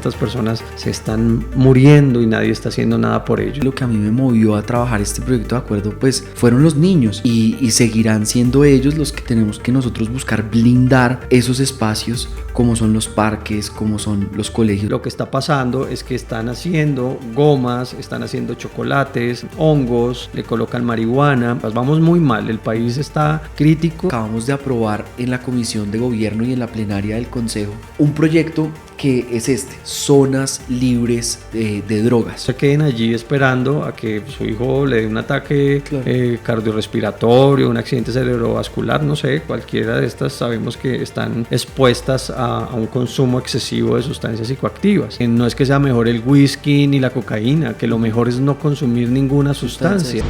Estas personas se están muriendo y nadie está haciendo nada por ello. Lo que a mí me movió a trabajar este proyecto de acuerdo pues fueron los niños y seguirán siendo ellos los que tenemos que nosotros buscar blindar esos espacios como son los parques, como son los colegios. Lo que está pasando es que están haciendo gomas, están haciendo chocolates, hongos, le colocan marihuana. Pues vamos muy mal, el país está crítico. Acabamos de aprobar en la Comisión de Gobierno y en la plenaria del Consejo un proyecto que es zonas libres de drogas. Se queden allí esperando a que su hijo le dé un ataque cardiorrespiratorio, un accidente cerebrovascular, no sé, cualquiera de estas. Sabemos que están expuestas a un consumo excesivo de sustancias psicoactivas. No es que sea mejor el whisky ni la cocaína, que lo mejor es no consumir ninguna sustancia.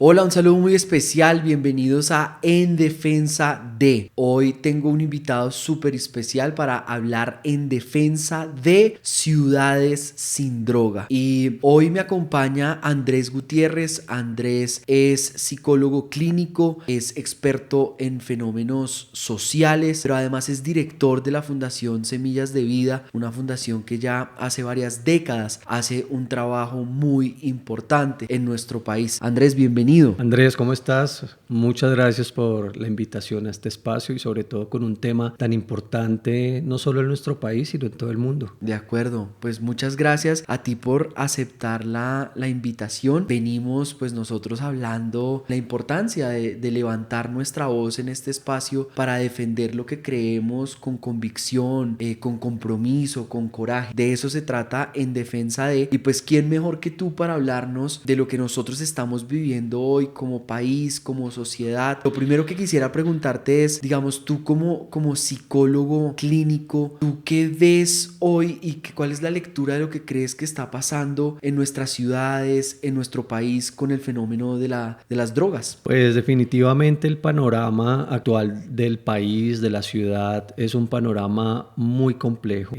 Hola, un saludo muy especial, bienvenidos a En Defensa de. Hoy tengo un invitado súper especial para hablar en defensa de ciudades sin droga. Y hoy me acompaña Andrés Gutiérrez. Andrés es psicólogo clínico, es experto en fenómenos sociales, pero además es director de la Fundación Semillas de Vida, una fundación que ya hace varias décadas hace un trabajo muy importante en nuestro país. Andrés, bienvenido. Andrés, ¿cómo estás? Muchas gracias por la invitación a este espacio y sobre todo con un tema tan importante no solo en nuestro país sino en todo el mundo. De acuerdo, pues muchas gracias a ti por aceptar la invitación. Venimos pues nosotros hablando la importancia de levantar nuestra voz en este espacio para defender lo que creemos con convicción, con compromiso, con coraje. De eso se trata En Defensa de. Y pues quién mejor que tú para hablarnos de lo que nosotros estamos viviendo hoy como país, como sociedad. Lo primero que quisiera preguntarte es, digamos, tú como psicólogo clínico, ¿tú qué ves hoy y cuál es la lectura de lo que crees que está pasando en nuestras ciudades, en nuestro país con el fenómeno de las drogas? Pues definitivamente el panorama actual del país, de la ciudad, es un panorama muy complejo.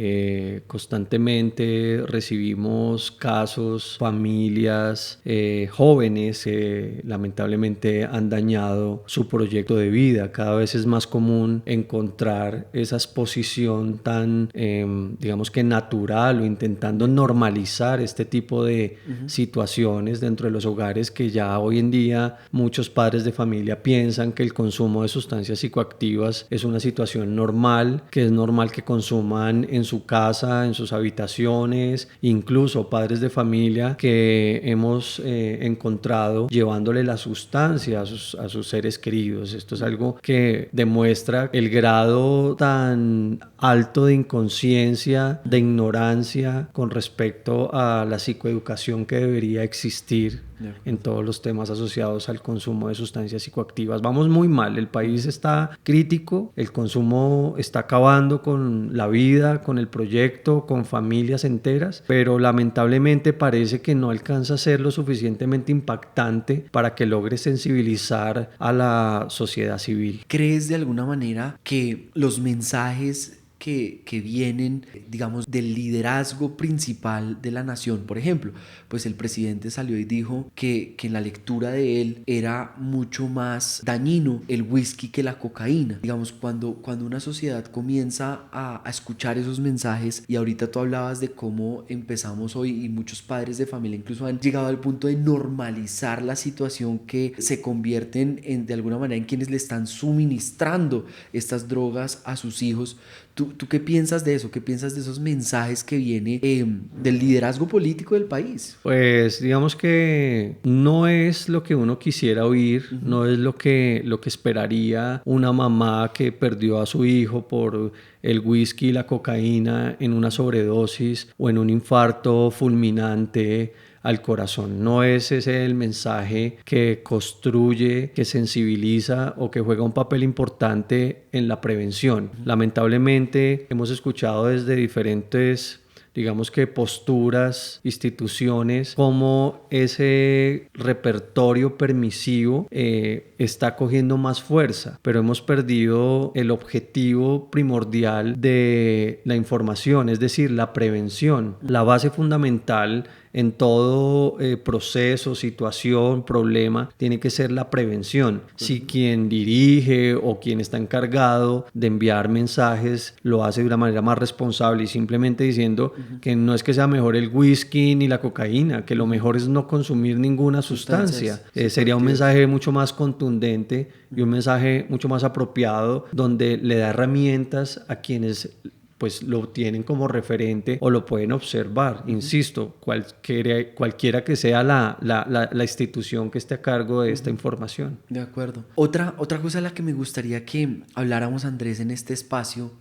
Constantemente recibimos casos, familias, jóvenes lamentablemente han dañado su proyecto de vida. Cada vez es más común encontrar esa exposición tan, digamos que natural o intentando normalizar este tipo de situaciones dentro de los hogares que ya hoy en día muchos padres de familia piensan que el consumo de sustancias psicoactivas es una situación normal, que es normal que consuman en su casa, en sus habitaciones, incluso padres de familia que hemos encontrado llevándole la sustancia a sus seres queridos. Esto es algo que demuestra el grado tan alto de inconsciencia, de ignorancia con respecto a la psicoeducación que debería existir en todos los temas asociados al consumo de sustancias psicoactivas. Vamos muy mal, el país está crítico, el consumo está acabando con la vida, con el proyecto, con familias enteras, pero lamentablemente parece que no alcanza a ser lo suficientemente impactante para que logre sensibilizar a la sociedad civil. ¿Crees de alguna manera que los mensajes que vienen, digamos, del liderazgo principal de la nación? Por ejemplo, pues el presidente salió y dijo que en la lectura de él era mucho más dañino el whisky que la cocaína. Digamos, cuando una sociedad comienza a escuchar esos mensajes, y ahorita tú hablabas de cómo empezamos hoy y muchos padres de familia incluso han llegado al punto de normalizar la situación, que se convierten de alguna manera en quienes le están suministrando estas drogas a sus hijos. ¿Tú qué piensas de eso? ¿Qué piensas de esos mensajes que vienen del liderazgo político del país? Pues digamos que no es lo que uno quisiera oír, no es lo que esperaría una mamá que perdió a su hijo por el whisky y la cocaína en una sobredosis o en un infarto fulminante al corazón. No es ese el mensaje que construye, que sensibiliza o que juega un papel importante en la prevención. Lamentablemente hemos escuchado desde diferentes, digamos que posturas, instituciones, como ese repertorio permisivo está cogiendo más fuerza, pero hemos perdido el objetivo primordial de la información, es decir, la prevención. La base fundamental en todo proceso, situación, problema, tiene que ser la prevención. Si quien dirige o quien está encargado de enviar mensajes lo hace de una manera más responsable y simplemente diciendo que no es que sea mejor el whisky ni la cocaína, que lo mejor es no consumir ninguna sustancia. Sería un mensaje mucho más contundente y un mensaje mucho más apropiado, donde le da herramientas a quienes pues lo tienen como referente o lo pueden observar. Insisto, cualquiera que sea la institución que esté a cargo de esta información. De acuerdo. Otra cosa a la que me gustaría que habláramos, Andrés, en este espacio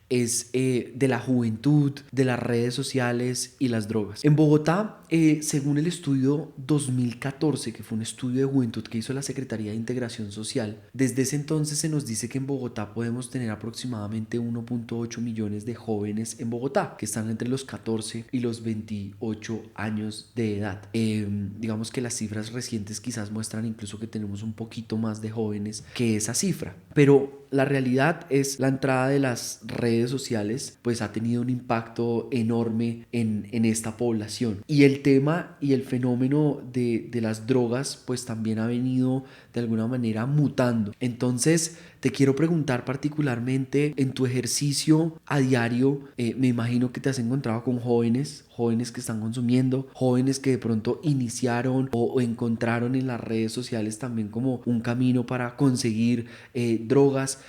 es de la juventud, de las redes sociales y las drogas. En Bogotá, según el estudio 2014, que fue un estudio de juventud que hizo la Secretaría de Integración Social, desde ese entonces se nos dice que en Bogotá podemos tener aproximadamente 1.8 millones de jóvenes en Bogotá, que están entre los 14 y los 28 años de edad. Digamos que las cifras recientes quizás muestran incluso que tenemos un poquito más de jóvenes que esa cifra, pero la realidad es la entrada de las redes sociales pues ha tenido un impacto enorme en esta población, y el tema y el fenómeno de las drogas pues también ha venido de alguna manera mutando. Entonces te quiero preguntar particularmente en tu ejercicio a diario, me imagino que te has encontrado con jóvenes que están consumiendo, jóvenes que de pronto iniciaron o encontraron en las redes sociales también como un camino para conseguir drogas.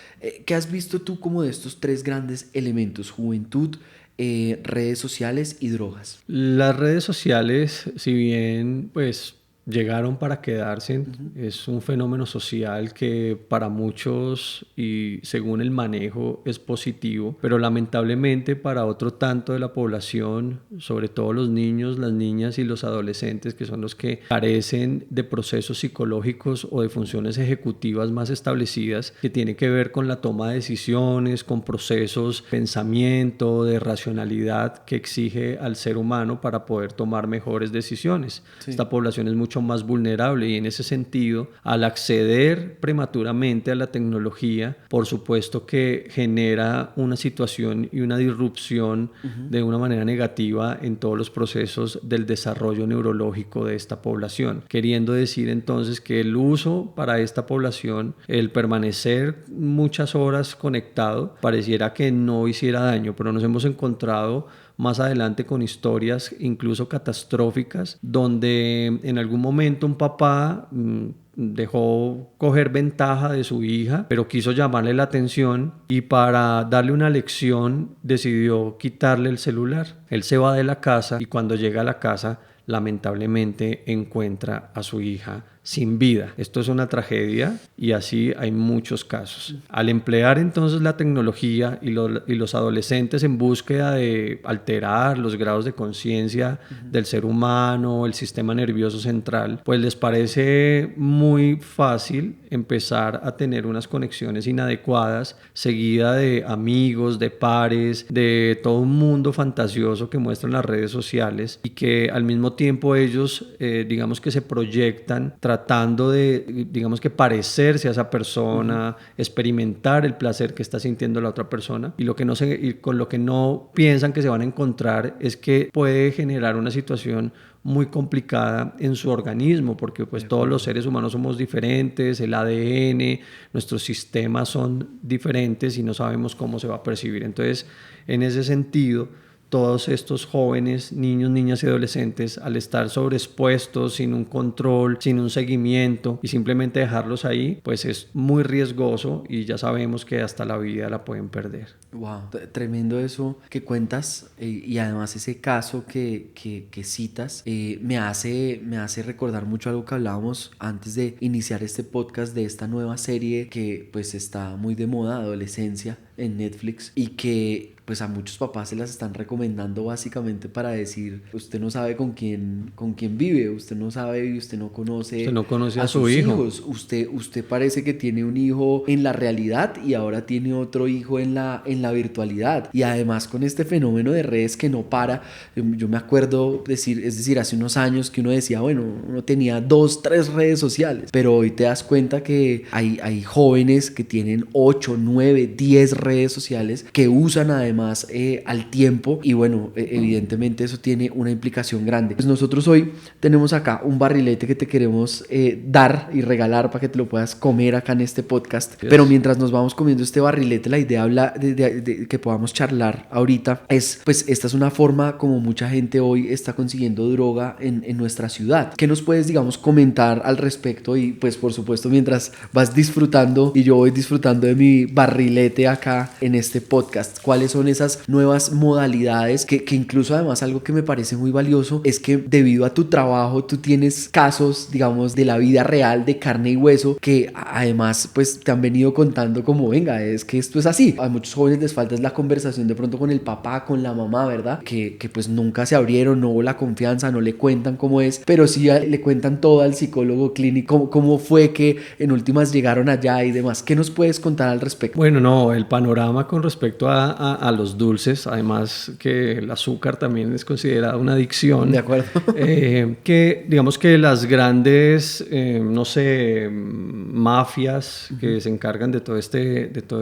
¿Qué has visto tú como de estos tres grandes elementos: juventud, redes sociales y drogas? Las redes sociales, si bien pues llegaron para quedarse, es un fenómeno social que para muchos y según el manejo es positivo, pero lamentablemente para otro tanto de la población, sobre todo los niños, las niñas y los adolescentes, que son los que carecen de procesos psicológicos o de funciones ejecutivas más establecidas, que tiene que ver con la toma de decisiones, con procesos de pensamiento, de racionalidad que exige al ser humano para poder tomar mejores decisiones. Sí. Esta población es mucho más vulnerable y en ese sentido, al acceder prematuramente a la tecnología, por supuesto que genera una situación y una disrupción de una manera negativa en todos los procesos del desarrollo neurológico de esta población, queriendo decir entonces que el uso para esta población, el permanecer muchas horas conectado, pareciera que no hiciera daño, pero nos hemos encontrado más adelante con historias incluso catastróficas, donde en algún momento un papá dejó coger ventaja de su hija, pero quiso llamarle la atención y para darle una lección decidió quitarle el celular. Él se va de la casa y cuando llega a la casa lamentablemente encuentra a su hija sin vida. Esto es una tragedia y así hay muchos casos. Al emplear entonces la tecnología y los adolescentes en búsqueda de alterar los grados de conciencia del ser humano, el sistema nervioso central, pues les parece muy fácil empezar a tener unas conexiones inadecuadas, seguida de amigos, de pares, de todo un mundo fantasioso que muestran las redes sociales y que al mismo tiempo ellos, digamos que se proyectan tratando de, digamos que parecerse a esa persona, experimentar el placer que está sintiendo la otra persona y con lo que no piensan que se van a encontrar es que puede generar una situación muy complicada en su organismo, porque pues todos los seres humanos somos diferentes, el ADN, nuestros sistemas son diferentes y no sabemos cómo se va a percibir. Entonces, en ese sentido, todos estos jóvenes, niños, niñas y adolescentes, al estar sobreexpuestos, sin un control, sin un seguimiento y simplemente dejarlos ahí, pues es muy riesgoso y ya sabemos que hasta la vida la pueden perder. Wow, tremendo eso que cuentas y además ese caso que citas me hace recordar mucho algo que hablábamos antes de iniciar este podcast de esta nueva serie que pues está muy de moda, Adolescencia, en Netflix, y que pues a muchos papás se las están recomendando básicamente para decir: usted no sabe con quién vive, usted no sabe y usted no conoce a su hijo. Hijos. Usted parece que tiene un hijo en la realidad y ahora tiene otro hijo en la virtualidad, y además con este fenómeno de redes que no para. Yo me acuerdo decir hace unos años que uno decía, bueno, uno tenía 2, 3 redes sociales, pero hoy te das cuenta que hay jóvenes que tienen 8, 9, 10 redes sociales que usan además además al tiempo y bueno, evidentemente eso tiene una implicación grande. Pues nosotros hoy tenemos acá un barrilete que te queremos dar y regalar para que te lo puedas comer acá en este podcast. Yes. Pero mientras nos vamos comiendo este barrilete, la idea de que podamos charlar ahorita es, pues esta es una forma como mucha gente hoy está consiguiendo droga en nuestra ciudad. ¿Qué nos puedes, digamos, comentar al respecto? Y pues por supuesto mientras vas disfrutando y yo voy disfrutando de mi barrilete acá en este podcast, ¿cuáles son esas nuevas modalidades que incluso además algo que me parece muy valioso es que debido a tu trabajo tú tienes casos, digamos, de la vida real, de carne y hueso, que además pues te han venido contando como, venga, es que esto es así. A muchos jóvenes les falta es la conversación de pronto con el papá, con la mamá, ¿verdad? Que pues nunca se abrieron, no hubo la confianza, no le cuentan cómo es, pero sí le cuentan todo al psicólogo clínico, cómo fue que en últimas llegaron allá y demás. ¿Qué nos puedes contar al respecto? Bueno, no, el panorama con respecto a los dulces, además que el azúcar también es considerada una adicción. De acuerdo. Que digamos que las grandes, no sé, mafias que se encargan de todas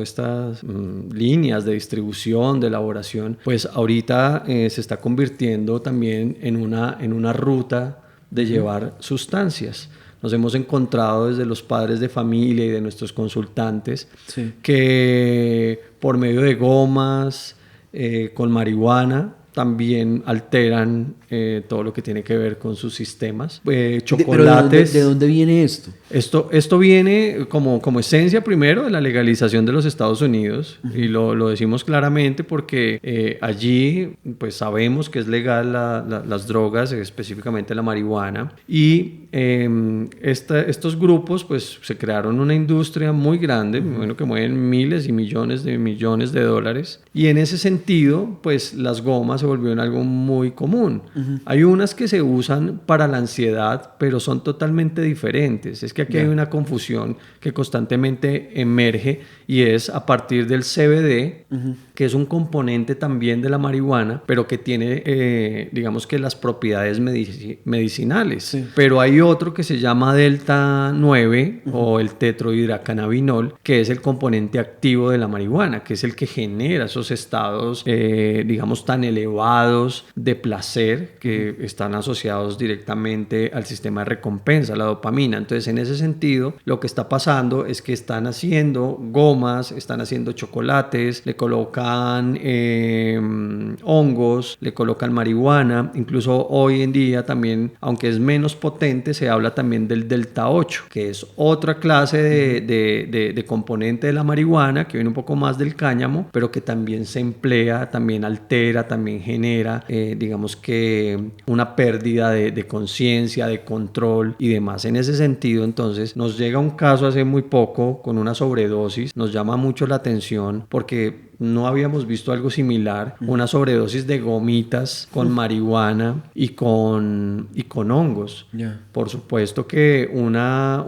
estas líneas de distribución, de elaboración, pues ahorita se está convirtiendo también en una ruta de llevar sustancias. Nos hemos encontrado desde los padres de familia y de nuestros consultantes que por medio de gomas, con marihuana, también alteran todo lo que tiene que ver con sus sistemas. Chocolates. ¿Pero de dónde viene esto? Esto viene como esencia primero de la legalización de los Estados Unidos, y lo decimos claramente porque allí pues sabemos que es legal las drogas, específicamente la marihuana, y estos grupos pues se crearon una industria muy grande, bueno, que mueven miles y millones de dólares, y en ese sentido pues las gomas se volvieron algo muy común. Hay unas que se usan para la ansiedad, pero son totalmente diferentes. Es que aquí hay una confusión que constantemente emerge, y es a partir del CBD, que es un componente también de la marihuana, pero que tiene, digamos que las propiedades medicinales. Sí. Pero hay otro que se llama Delta 9 o el tetrohidrocannabinol, que es el componente activo de la marihuana, que es el que genera esos estados, digamos, tan elevados de placer que están asociados directamente al sistema de recompensa, la dopamina. Entonces, en ese sentido, lo que está pasando es que están haciendo gomas, están haciendo chocolates, le colocan hongos, le colocan marihuana. Incluso hoy en día también, aunque es menos potente, se habla también del Delta 8, que es otra clase de componente de la marihuana, que viene un poco más del cáñamo, pero que también se emplea, también altera, también genera, digamos que una pérdida de conciencia, de control y demás. En ese sentido, entonces, nos llega un caso hace muy poco con una sobredosis. Nos llama mucho la atención porque no habíamos visto algo similar, una sobredosis de gomitas con marihuana y con hongos. Por supuesto que una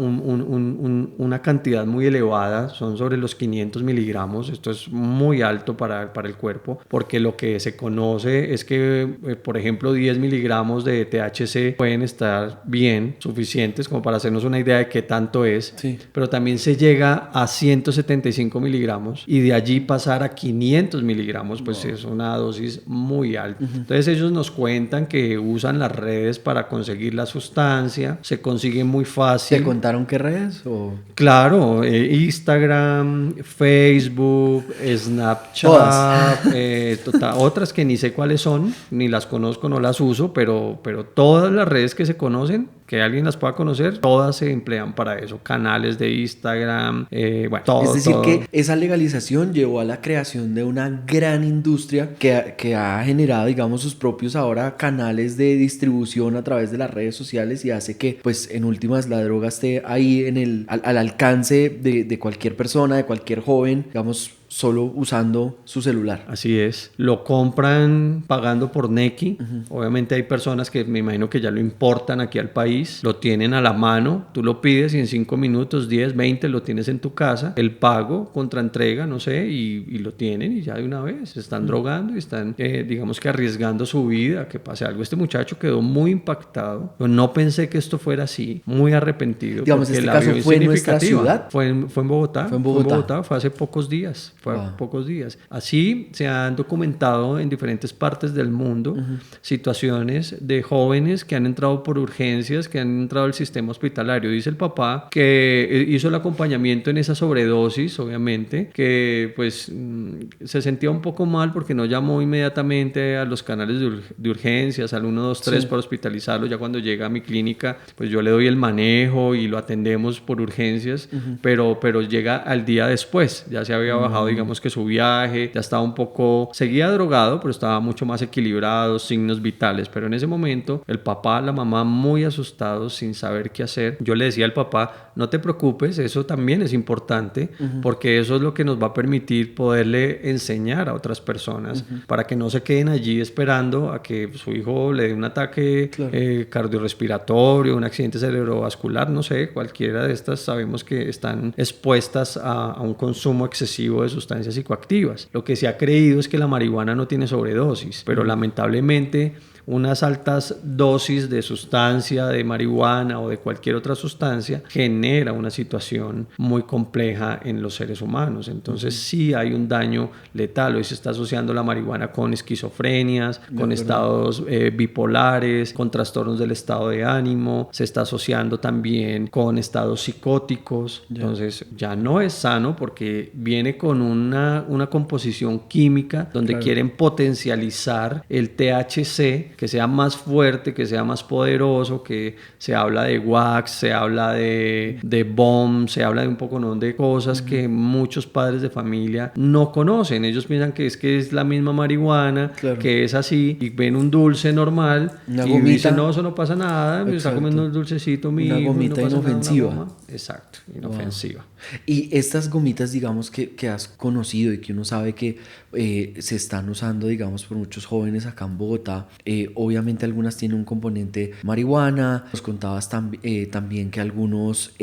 cantidad muy elevada, son sobre los 500 miligramos. Esto es muy alto para el cuerpo, porque lo que se conoce es que, por ejemplo, 10 miligramos de THC pueden estar bien, suficientes como para hacernos una idea de qué tanto es, pero también se llega a 175 miligramos, y de allí pasar a 500 miligramos, pues es una dosis muy alta. Entonces ellos nos cuentan que usan las redes para conseguir la sustancia, se consigue muy fácil. ¿Te contaron qué redes? Claro, Instagram, Facebook, Snapchat, otras que ni sé cuáles son, ni las conozco, no las uso, pero todas las redes que se conocen, que alguien las pueda conocer, todas se emplean para eso. Canales de Instagram, todo. Es decir, que esa legalización llevó a la creación de una gran industria que ha generado, digamos, sus propios ahora canales de distribución a través de las redes sociales, y hace que, pues, en últimas, la droga esté ahí al alcance de cualquier persona, de cualquier joven, digamos, solo usando su celular. Así es. Lo compran pagando por Nequi. Obviamente hay personas que me imagino que ya lo importan aquí al país, lo tienen a la mano, tú lo pides y en 5 minutos, 10, 20 lo tienes en tu casa, el pago contra entrega, no sé, y lo tienen, y ya de una vez se están drogando y están, digamos que arriesgando su vida, que pase algo. Este muchacho quedó muy impactado. Yo no pensé que esto fuera así, muy arrepentido. Digamos, este caso fue en nuestra ciudad. Fue en Bogotá. Fue en Bogotá, fue hace pocos días. fue a pocos días. Así se han documentado en diferentes partes del mundo situaciones de jóvenes que han entrado por urgencias, que han entrado al sistema hospitalario. Dice el papá que hizo el acompañamiento en esa sobredosis, obviamente, que pues se sentía un poco mal porque no llamó inmediatamente a los canales de urgencias, al 123 para hospitalizarlo. Ya cuando llega a mi clínica, pues yo le doy el manejo y lo atendemos por urgencias, pero llega al día después. Ya se había bajado, digamos que su viaje, ya estaba un poco, seguía drogado, pero estaba mucho más equilibrado, signos vitales. Pero en ese momento, el papá, la mamá muy asustados, sin saber qué hacer. Yo le decía al papá, no te preocupes, eso también es importante, porque eso es lo que nos va a permitir poderle enseñar a otras personas para que no se queden allí esperando a que su hijo le dé un ataque cardiorrespiratorio, un accidente cerebrovascular, no sé, cualquiera de estas sabemos que están expuestas a un consumo excesivo de sustancias psicoactivas. Lo que se ha creído es que la marihuana no tiene sobredosis, pero lamentablemente unas altas dosis de sustancia, de marihuana o de cualquier otra sustancia, genera una situación muy compleja en los seres humanos. Entonces sí hay un daño letal. Hoy se está asociando la marihuana con esquizofrenias, con estados bipolares, con trastornos del estado de ánimo. Se está asociando también con estados psicóticos. Entonces ya no es sano porque viene con una composición química donde quieren potencializar el THC, que sea más fuerte, que sea más poderoso, que se habla de wax, se habla de bomb, se habla de un poco de cosas que muchos padres de familia no conocen. Ellos piensan que es la misma marihuana, que es así, y ven un dulce normal y dicen, no, eso no pasa nada, me está comiendo un dulcecito, una gomita no inofensiva. Nada, exacto, inofensiva. Y estas gomitas, digamos, que has conocido y que uno sabe que se están usando, digamos, por muchos jóvenes acá en Bogotá, obviamente algunas tienen un componente marihuana. Nos contabas también que algunos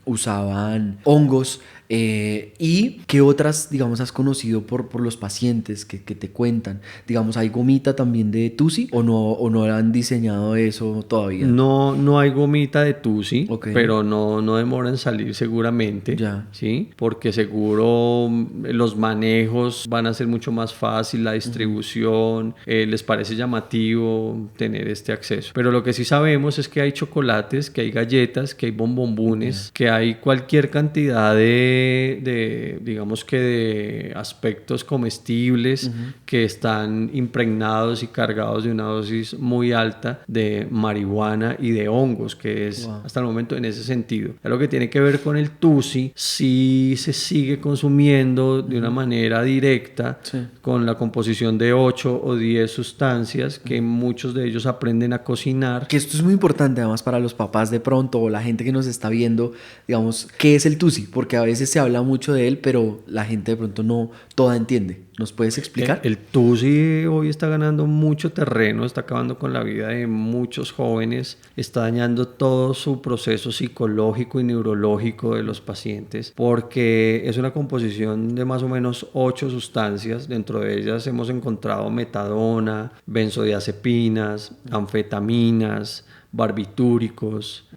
usaban hongos. ¿Y qué otras, digamos, has conocido por los pacientes que te cuentan? Digamos, ¿hay gomita también de Tusi o no han diseñado eso todavía? No hay gomita de Tusi, pero no demora en salir seguramente, ¿sí? Porque seguro los manejos van a ser mucho más fácil, la distribución, les parece llamativo tener este acceso. Pero lo que sí sabemos es que hay chocolates, que hay galletas, que hay bombombones, que hay cualquier cantidad digamos que de aspectos comestibles que están impregnados y cargados de una dosis muy alta de marihuana y de hongos, que es hasta el momento en ese sentido. Lo que tiene que ver con el Tusi, sí se sigue consumiendo de una manera directa con la composición de 8 o 10 sustancias que muchos de ellos aprenden a cocinar. Que esto es muy importante además para los papás de pronto o la gente que nos está viendo, digamos, ¿qué es el Tusi? Porque a veces se habla mucho de él, pero la gente de pronto no toda entiende. ¿Nos puedes explicar? El Tusi hoy está ganando mucho terreno, está acabando con la vida de muchos jóvenes, está dañando todo su proceso psicológico y neurológico de los pacientes, porque es una composición de más o menos 8 sustancias. Dentro de ellas hemos encontrado metadona, benzodiazepinas, anfetaminas, barbitúricos,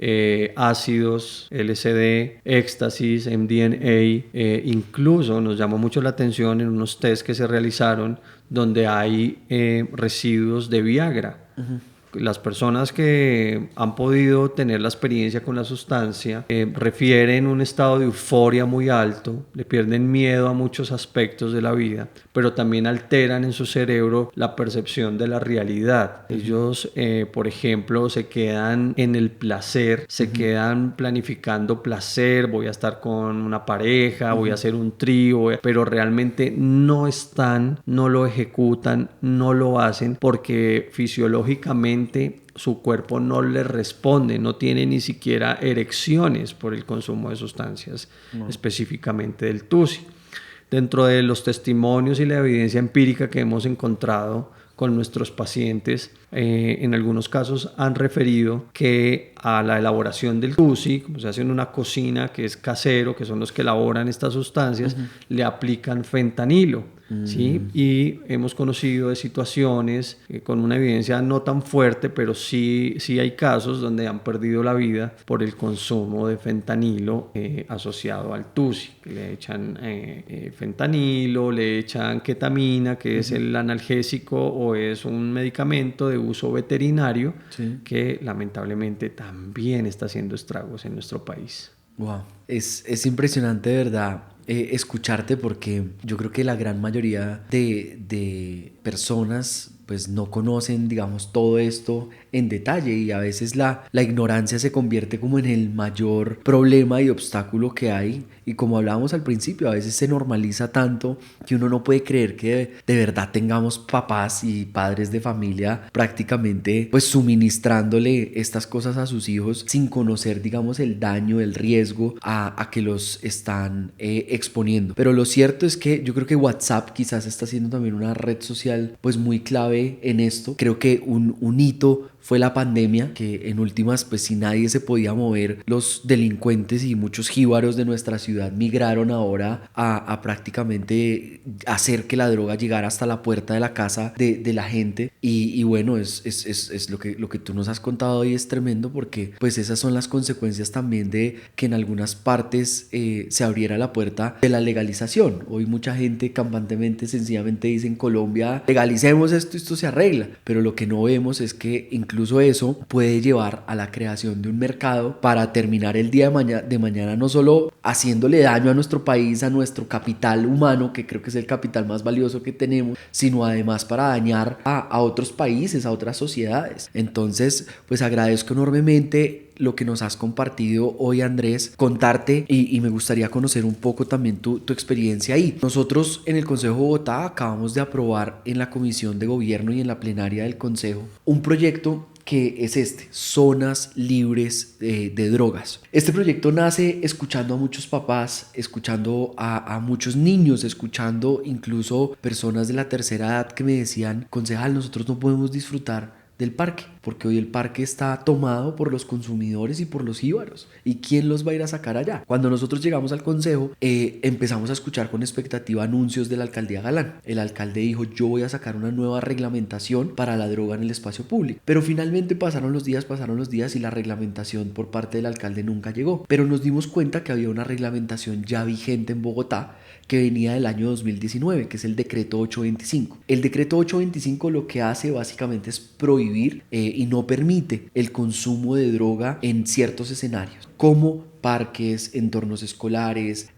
ácidos, LSD, éxtasis, MDMA. Incluso nos llamó mucho la atención en unos test que se realizaron donde hay residuos de Viagra. Las personas que han podido tener la experiencia con la sustancia refieren un estado de euforia muy alto, le pierden miedo a muchos aspectos de la vida, pero también alteran en su cerebro la percepción de la realidad. Ellos, por ejemplo, se quedan en el placer, se quedan planificando placer, voy a estar con una pareja, voy a hacer un trío, pero realmente no lo ejecutan, no lo hacen porque fisiológicamente su cuerpo no le responde, no tiene ni siquiera erecciones por el consumo de sustancias, específicamente del Tusi. Dentro de los testimonios y la evidencia empírica que hemos encontrado con nuestros pacientes, en algunos casos han referido que a la elaboración del Tusi, como se hace en una cocina que es casero, que son los que elaboran estas sustancias, le aplican fentanilo. ¿sí? Y hemos conocido de situaciones con una evidencia no tan fuerte, pero sí hay casos donde han perdido la vida por el consumo de fentanilo asociado al TUSI. Le echan fentanilo, le echan ketamina, que es el analgésico o es un medicamento de uso veterinario que lamentablemente también está haciendo estragos en nuestro país. Wow, es impresionante, de verdad, escucharte, porque yo creo que la gran mayoría de personas pues no conocen, digamos, todo esto en detalle, y a veces la ignorancia se convierte como en el mayor problema y obstáculo que hay. Y como hablábamos al principio, a veces se normaliza tanto que uno no puede creer que de verdad tengamos papás y padres de familia prácticamente pues suministrándole estas cosas a sus hijos sin conocer, digamos, el daño, el riesgo a que los están exponiendo. Pero lo cierto es que yo creo que WhatsApp quizás está siendo también una red social pues muy clave en esto. Creo que un hito fue la pandemia, que en últimas, pues si nadie se podía mover, los delincuentes y muchos jíbaros de nuestra ciudad migraron ahora a prácticamente hacer que la droga llegara hasta la puerta de la casa de la gente. Y bueno, es lo que tú nos has contado hoy es tremendo, porque pues esas son las consecuencias también de que en algunas partes se abriera la puerta de la legalización. Hoy mucha gente campantemente, sencillamente dice en Colombia, legalicemos esto se arregla, pero lo que no vemos es que incluso eso puede llevar a la creación de un mercado para terminar el día de mañana no solo haciéndole daño a nuestro país, a nuestro capital humano, que creo que es el capital más valioso que tenemos, sino además para dañar a otros países, a otras sociedades. Entonces, pues agradezco enormemente lo que nos has compartido hoy, Andrés, contarte y me gustaría conocer un poco también tu experiencia ahí. Nosotros en el Consejo de Bogotá acabamos de aprobar en la Comisión de Gobierno y en la plenaria del Consejo un proyecto que es Zonas Libres de Drogas. Este proyecto nace escuchando a muchos papás, escuchando a muchos niños, escuchando incluso personas de la tercera edad que me decían: concejal, nosotros no podemos disfrutar del parque, porque hoy el parque está tomado por los consumidores y por los jíbaros. ¿Y quién los va a ir a sacar allá? Cuando nosotros llegamos al consejo, empezamos a escuchar con expectativa anuncios de la alcaldía Galán. El alcalde dijo: yo voy a sacar una nueva reglamentación para la droga en el espacio público. Pero finalmente pasaron los días y la reglamentación por parte del alcalde nunca llegó. Pero nos dimos cuenta que había una reglamentación ya vigente en Bogotá que venía del año 2019, que es el decreto 825. El decreto 825 lo que hace básicamente es prohibir y no permite el consumo de droga en ciertos escenarios, como parques, entornos escolares,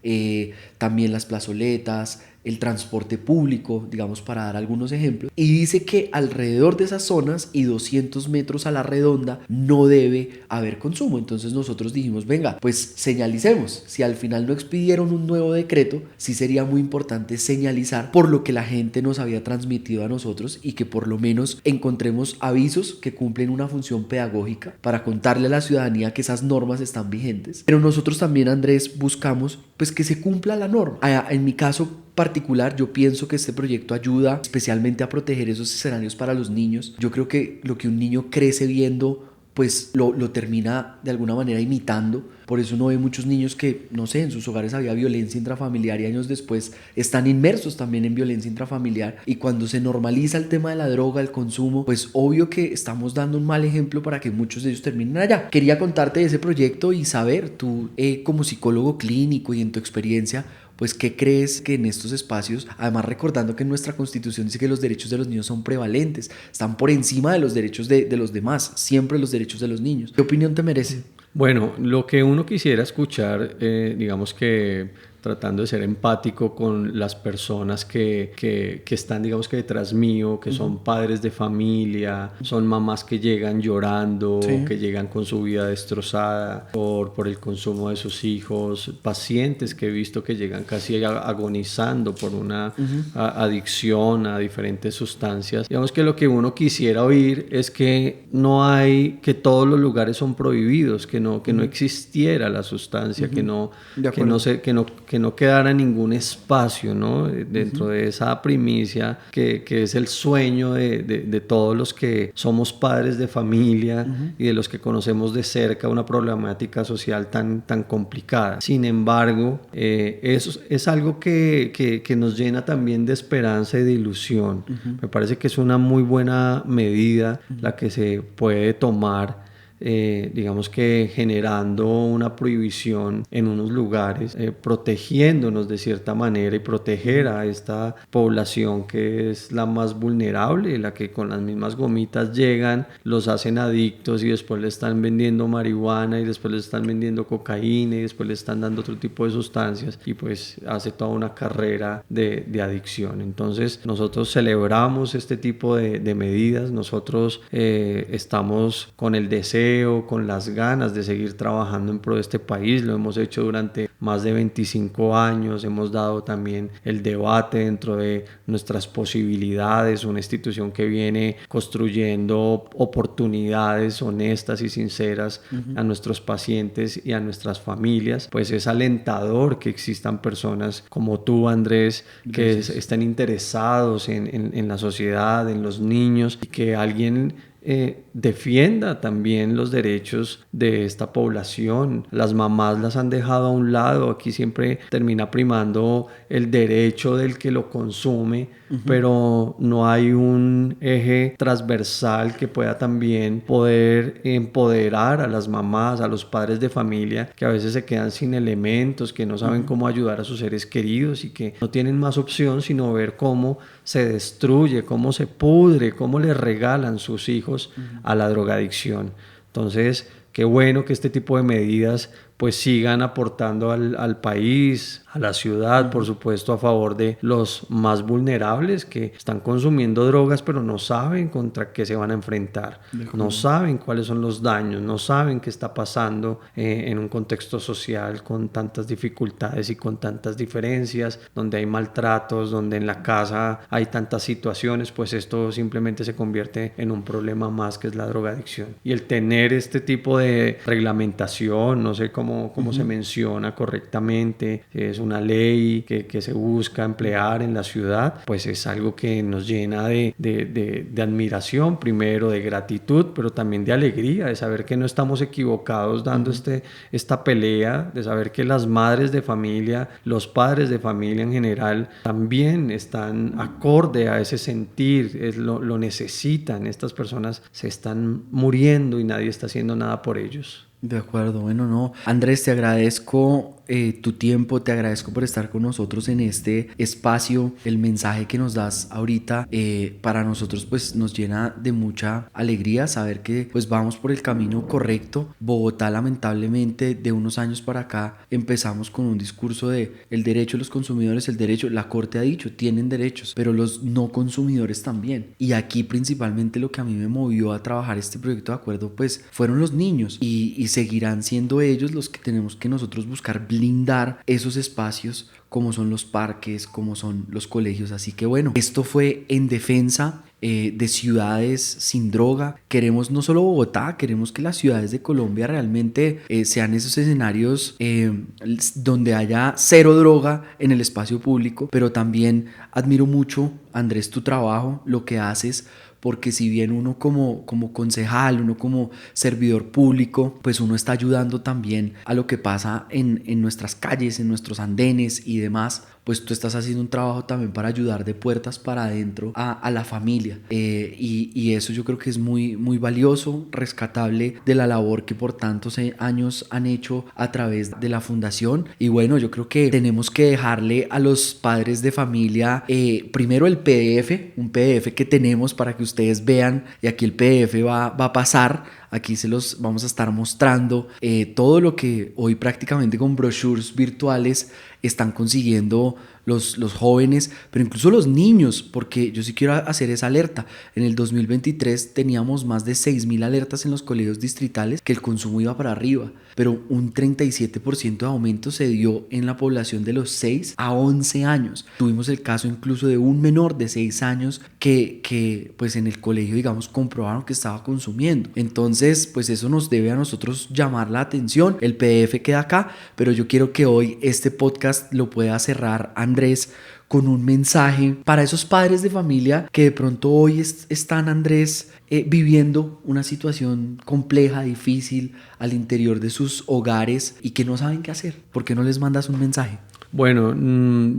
también las plazoletas, el transporte público, digamos, para dar algunos ejemplos. Y dice que alrededor de esas zonas y 200 metros a la redonda no debe haber consumo. Entonces nosotros dijimos: venga, pues señalicemos. Si al final no expidieron un nuevo decreto, sí sería muy importante señalizar por lo que la gente nos había transmitido a nosotros, y que por lo menos encontremos avisos que cumplen una función pedagógica para contarle a la ciudadanía que esas normas están vigentes. Pero nosotros también, Andrés, buscamos pues que se cumpla la norma. En mi caso particular, yo pienso que este proyecto ayuda especialmente a proteger esos escenarios para los niños. Yo creo que lo que un niño crece viendo, pues lo termina de alguna manera imitando. Por eso uno ve muchos niños que, no sé, en sus hogares había violencia intrafamiliar y años después están inmersos también en violencia intrafamiliar. Y cuando se normaliza el tema de la droga, el consumo, pues obvio que estamos dando un mal ejemplo para que muchos de ellos terminen allá. Quería contarte de ese proyecto y saber, tú como psicólogo clínico y en tu experiencia, pues ¿qué crees que en estos espacios, además recordando que nuestra Constitución dice que los derechos de los niños son prevalentes, están por encima de los derechos de los demás, siempre los derechos de los niños? ¿Qué opinión te merece? Bueno, lo que uno quisiera escuchar, digamos que tratando de ser empático con las personas que están, digamos que detrás mío, que son padres de familia, son mamás que llegan llorando, que llegan con su vida destrozada por el consumo de sus hijos, pacientes que he visto que llegan casi agonizando por una adicción a diferentes sustancias. Digamos que lo que uno quisiera oír es que no hay, que todos los lugares son prohibidos, que no existiera la sustancia, que no que no quedara ningún espacio, ¿no? Dentro de esa primicia que es el sueño de todos los que somos padres de familia y de los que conocemos de cerca una problemática social tan complicada. Sin embargo, eso es algo que nos llena también de esperanza y de ilusión. Me parece que es una muy buena medida la que se puede tomar, digamos que generando una prohibición en unos lugares, protegiéndonos de cierta manera y proteger a esta población que es la más vulnerable, la que con las mismas gomitas llegan, los hacen adictos y después le están vendiendo marihuana y después le están vendiendo cocaína y después le están dando otro tipo de sustancias y pues hace toda una carrera de adicción. Entonces nosotros celebramos este tipo de medidas, nosotros estamos con el deseo, con las ganas de seguir trabajando en pro de este país. Lo hemos hecho durante más de 25 años, hemos dado también el debate dentro de nuestras posibilidades, una institución que viene construyendo oportunidades honestas y sinceras a nuestros pacientes y a nuestras familias. Pues es alentador que existan personas como tú, Andrés, que estén interesados en la sociedad, en los niños, y que alguien defienda también los derechos de esta población. Las mamás las han dejado a un lado, aquí siempre termina primando el derecho del que lo consume, pero no hay un eje transversal que pueda también poder empoderar a las mamás, a los padres de familia que a veces se quedan sin elementos, que no saben cómo ayudar a sus seres queridos y que no tienen más opción sino ver cómo se destruye, cómo se pudre, cómo le regalan sus hijos a la drogadicción. Entonces, qué bueno que este tipo de medidas pues sigan aportando al país, a la ciudad, por supuesto, a favor de los más vulnerables que están consumiendo drogas pero no saben contra qué se van a enfrentar, no saben cuáles son los daños, no saben qué está pasando en un contexto social con tantas dificultades y con tantas diferencias, donde hay maltratos, donde en la casa hay tantas situaciones. Pues esto simplemente se convierte en un problema más, que es la drogadicción. Y el tener este tipo de reglamentación, no sé cómo se menciona correctamente, es una ley que se busca emplear en la ciudad, pues es algo que nos llena de admiración, primero de gratitud, pero también de alegría, de saber que no estamos equivocados dando esta pelea, de saber que las madres de familia, los padres de familia en general, también están acorde a ese sentir, lo necesitan. Estas personas se están muriendo y nadie está haciendo nada por ellos. De acuerdo, bueno, no. Andrés, te agradezco tu tiempo, te agradezco por estar con nosotros en este espacio. El mensaje que nos das ahorita para nosotros pues nos llena de mucha alegría saber que pues vamos por el camino correcto. Bogotá, lamentablemente, de unos años para acá empezamos con un discurso de el derecho de los consumidores, el derecho, la Corte ha dicho, tienen derechos, pero los no consumidores también. Y aquí principalmente lo que a mí me movió a trabajar este proyecto de acuerdo pues fueron los niños y seguirán siendo ellos los que tenemos que nosotros buscar blindar esos espacios como son los parques, como son los colegios. Así que bueno, esto fue en defensa de ciudades sin droga. Queremos no solo Bogotá, queremos que las ciudades de Colombia realmente sean esos escenarios donde haya cero droga en el espacio público, pero también admiro mucho, Andrés, tu trabajo, lo que haces, porque si bien uno como concejal, uno como servidor público, pues uno está ayudando también a lo que pasa en nuestras calles, en nuestros andenes y demás, pues tú estás haciendo un trabajo también para ayudar de puertas para adentro a la familia, y eso yo creo que es muy, muy valioso, rescatable de la labor que por tantos años han hecho a través de la fundación. Y bueno, yo creo que tenemos que dejarle a los padres de familia primero el PDF, un PDF que tenemos para que ustedes vean, y aquí el PDF va a pasar. Aquí se los vamos a estar mostrando todo lo que hoy prácticamente con brochures virtuales están consiguiendo los jóvenes, pero incluso los niños, porque yo sí quiero hacer esa alerta. En el 2023 teníamos más de 6.000 alertas en los colegios distritales que el consumo iba para arriba, pero un 37% de aumento se dio en la población de los 6 a 11 años. Tuvimos el caso incluso de un menor de 6 años que pues en el colegio, digamos, comprobaron que estaba consumiendo. Entonces, pues eso nos debe a nosotros llamar la atención. El PDF queda acá, pero yo quiero que hoy este podcast lo pueda cerrar Andrés con un mensaje para esos padres de familia que de pronto hoy están, Andrés, viviendo una situación compleja, difícil al interior de sus hogares y que no saben qué hacer. ¿Por qué no les mandas un mensaje? Bueno,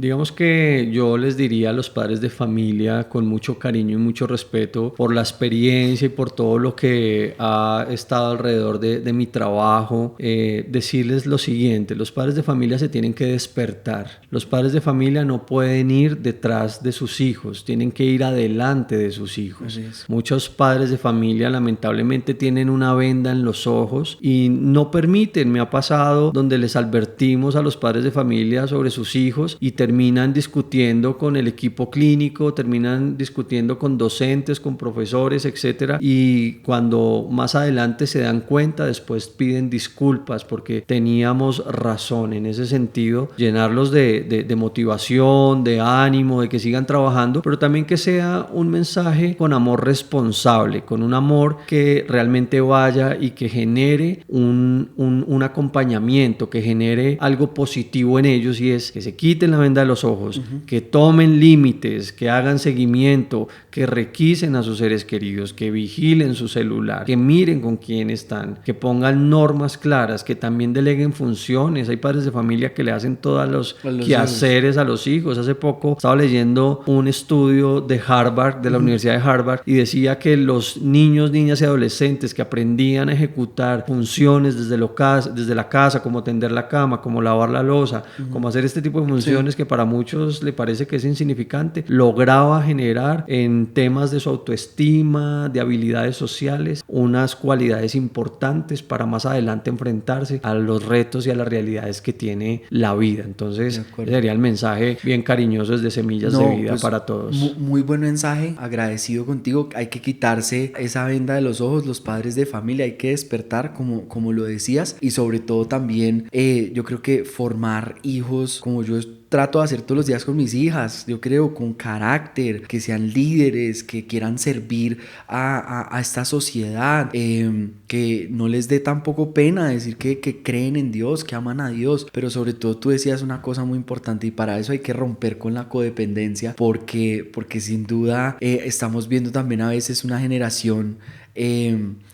digamos que yo les diría a los padres de familia con mucho cariño y mucho respeto por la experiencia y por todo lo que ha estado alrededor de mi trabajo, decirles lo siguiente: los padres de familia se tienen que despertar. Los padres de familia no pueden ir detrás de sus hijos, tienen que ir adelante de sus hijos. Muchos padres de familia lamentablemente tienen una venda en los ojos y no permiten. Me ha pasado donde les advertimos a los padres de familia sobre sus hijos y terminan discutiendo con el equipo clínico, terminan discutiendo con docentes, con profesores, etcétera, y cuando más adelante se dan cuenta, después piden disculpas porque teníamos razón. En ese sentido, llenarlos de motivación, de ánimo, de que sigan trabajando, pero también que sea un mensaje con amor responsable, con un amor que realmente vaya y que genere un acompañamiento, que genere algo positivo en ellos, y es que se quiten la venda de los ojos, que tomen límites, que hagan seguimiento, que requisen a sus seres queridos, que vigilen su celular, que miren con quién están, que pongan normas claras, que también deleguen funciones. Hay padres de familia que le hacen todos los quehaceres a los hijos. Hace poco estaba leyendo un estudio de Harvard, de la Universidad de Harvard, y decía que los niños, niñas y adolescentes que aprendían a ejecutar funciones desde la casa, como tender la cama, como lavar la loza, como hacer este tipo de funciones que para muchos le parece que es insignificante, lograba generar en temas de su autoestima, de habilidades sociales, unas cualidades importantes para más adelante enfrentarse a los retos y a las realidades que tiene la vida. Entonces sería el mensaje bien cariñoso desde Semillas de Vida, pues, para todos. Muy buen mensaje, agradecido contigo. Hay que quitarse esa venda de los ojos, los padres de familia, hay que despertar, como lo decías, y sobre todo también yo creo que formar hijos como yo trato de hacer todos los días con mis hijas, yo creo, con carácter, que sean líderes, que quieran servir a esta sociedad, que no les dé tampoco pena decir que creen en Dios, que aman a Dios, pero sobre todo tú decías una cosa muy importante, y para eso hay que romper con la codependencia, porque sin duda estamos viendo también a veces una generación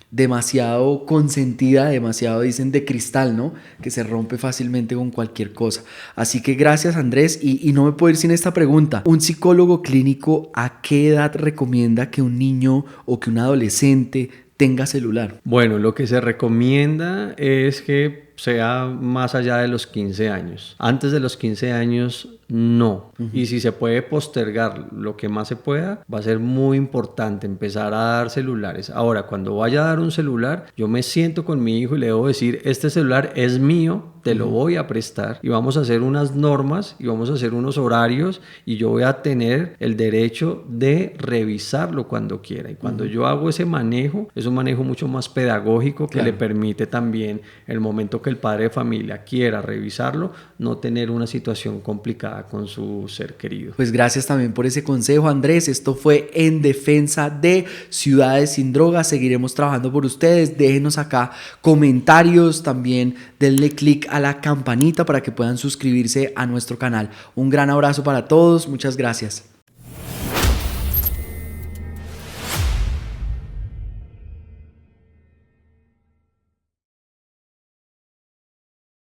demasiado consentida, demasiado, dicen, de cristal, ¿no? Que se rompe fácilmente con cualquier cosa. Así que gracias, Andrés, y no me puedo ir sin esta pregunta. ¿Un psicólogo clínico a qué edad recomienda que un niño o que un adolescente tenga celular? Bueno, lo que se recomienda es que sea más allá de los 15 años. Antes de los 15 años, no. Y si se puede postergar lo que más se pueda, va a ser muy importante empezar a dar celulares. Ahora, cuando vaya a dar un celular, yo me siento con mi hijo y le debo decir: este celular es mío, te lo voy a prestar, y vamos a hacer unas normas y vamos a hacer unos horarios, y yo voy a tener el derecho de revisarlo cuando quiera. Y cuando yo hago ese manejo, es un manejo mucho más pedagógico, que le permite también, el momento que el padre de familia quiera revisarlo, no tener una situación complicada con su ser querido. Pues gracias también por ese consejo, Andrés. Esto fue En Defensa de Ciudades Sin Drogas. Seguiremos trabajando por ustedes. Déjenos acá comentarios, también denle click a la campanita para que puedan suscribirse a nuestro canal. Un gran abrazo para todos. Muchas gracias.